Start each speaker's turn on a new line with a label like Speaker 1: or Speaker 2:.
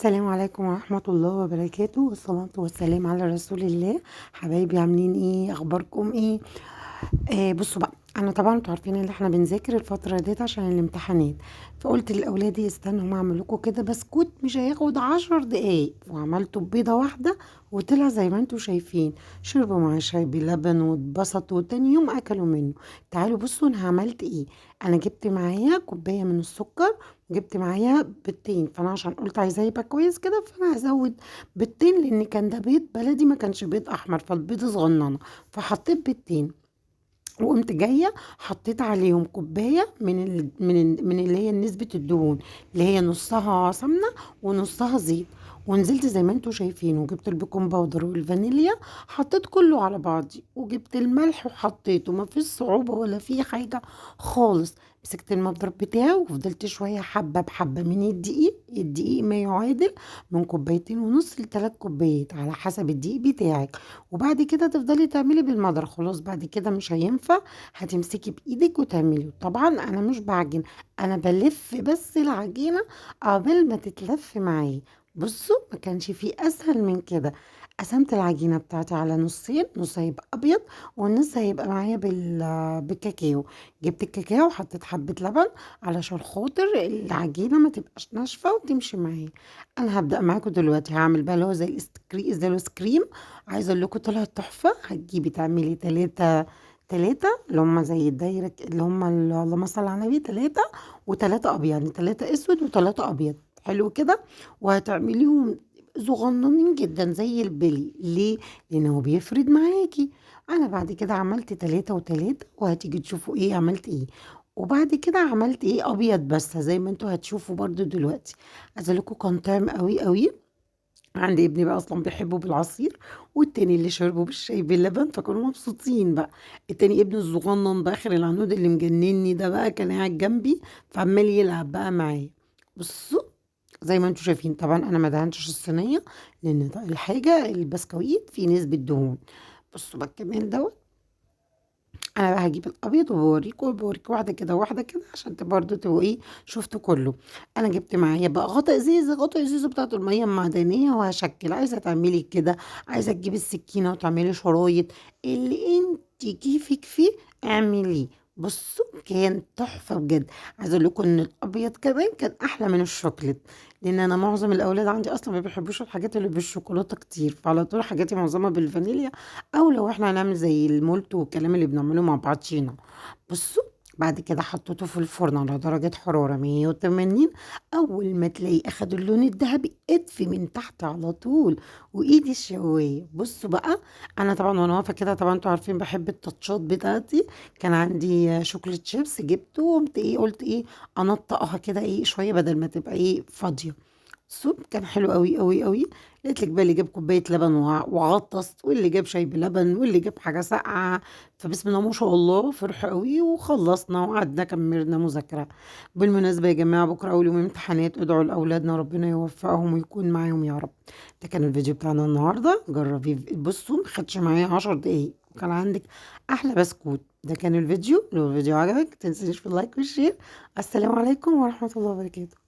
Speaker 1: السلام عليكم ورحمة الله وبركاته، والصلاة والسلام على رسول الله. حبايبي عاملين ايه؟ اخباركم ايه؟ بصوا بقى، انا طبعا انتوا عارفين ان احنا بنذاكر الفترة ديت عشان الامتحانات. فقلت لاولادي استنوا ما اعمل لكم كده بسكوت مش هياخد 10 دقايق، وعملته ببيضة واحدة وطلع زي ما انتوا شايفين. شربوا معاه شاي بلبن واتبسطوا، وتاني يوم اكلوا منه. تعالوا بصوا انا عملت ايه. انا جبت معايا كوباية من السكر، جبت معايا بيضتين، فانا عشان قلت عايزاه يبقى كويس كده فانا هزود بيضتين، لان كان ده بيض بلدي ما كانش بيض احمر، فالبيض صغننه، فحطيت بيضتين. وقمت جايه حطيت عليهم كوبايه من اللي هي نسبه الدهون، اللي هي نصها سمنه ونصها زيت. ونزلت زي ما انتوا شايفين، وجبت البيكنج باودر والفانيليا، حطيت كله على بعضي، وجبت الملح وحطيته، ما فيش صعوبة ولا في حاجة خالص. مسكت المضرب بتاعه وفضلت شوية حبة بحبة من الدقيق ما يعادل من كوبايتين ونص ل3 كوبايات على حسب الدقيق بتاعك. وبعد كده تفضلي تعملي بالمضرب، خلاص بعد كده مش هينفع، هتمسكي بايدك وتعملي. طبعا انا مش بعجن، انا بلف بس العجينة قبل ما تتلف معايا. بصوا ما كانش فيه اسهل من كده. قسمت العجينة بتاعتي على نصين، نص هيبقى ابيض والنص هيبقى معايا بالكاكاو. جبت الكاكاو وحطيت حبة لبن علشان خاطر العجينة ما تبقاش ناشفة وتمشي معايا. انا هبدأ معاكم دلوقتي، هعمل بقى اللي هو زي السكريم. عايزة اقول لكم طلعت تحفة. هتجيبي تعملي تلاتة اللي هم زي الدايرة اللي هم اللهم صل على النبي، تلاتة وتلاتة ابيض، يعني تلاتة اسود وتلاتة ابيض. حلو كده. وهتعمليهم صغننين جدا زي البلي. ليه؟ لانه بيفرد معاكي. انا بعد كده عملت تلاتة وتلاتة، وهتيجي تشوفوا ايه عملت ايه. وبعد كده عملت ايه ابيض بس زي ما انتوا هتشوفوا برضو دلوقتي. عايزه لكم كان طعم قوي قوي. عندي ابني بقى اصلا بيحبه بالعصير، والتاني اللي شربه بالشاي باللبن، فكانوا مبسوطين بقى. التاني ابني الصغنن باخر العنود اللي مجنني ده بقى كان قاعد جنبي، فعمال يلعب بقى معايا. بصوا زي ما انتوا شايفين، طبعا انا ما دهنتش الصينيه، لان ده الحاجه البسكويت فيه نسبه دهون. بصوا بقى كمان دوت. انا بقى هجيب الابيض وبوريكم واحده كده وواحده كده عشان برضه تبقوا ايه شفتوا كله. انا جبت معايا بقى غطا ازازه بتاعه الميه المعدنيه، وهشكل. عايزه تعملي كده، عايزه تجيبي السكينه وتعملي شرايط، اللي انت كيفك فيه اعمليه. بصوا كان تحفه بجد. عايزه اقول لكم ان الابيض كمان كان احلى من الشوكليت، لان انا معظم الاولاد عندي اصلا ما بيحبوش الحاجات اللي بالشوكولاته كتير، فعلى طول حاجاتي معظمها بالفانيليا، او لو احنا هنعمل زي المولت والكلام اللي بنعمله مع بعضينا. بصوا بعد كده حطيته في الفرن على درجة حرارة 180. أول ما تلاقيه أخد اللون الذهبي اطفي من تحت على طول، وإيدي الشواية. بصوا بقى، أنا طبعا وأنا واقفة كده، طبعا أنتوا عارفين بحب التاتشات بتاعتي. كان عندي شوكليت شيبس جبته، وقمت إيه قلت إيه أنطقها كده إيه شوية بدل ما تبقى إيه فاضية. السوب كان حلو قوي قوي قوي. قلت لك بقى اللي جاب كوبايه لبن وغطس، واللي جاب شاي بلبن، واللي جاب حاجه ساقعه. فبسم الله ما شاء الله فرح قوي، وخلصنا وقعدنا كملنا مذاكره. بالمناسبه يا جماعه، بكره اول يوم امتحانات، ادعوا لاولادنا ربنا يوفقهم ويكون معاهم يا رب. ده كان الفيديو بتاعنا النهارده، جربيه. بصوا ما خدش معايا 10 دقايق وكان عندك احلى بسكوت. ده كان الفيديو. لو الفيديو عجبك متنسيش في اللايك والشير. السلام عليكم ورحمه الله وبركاته.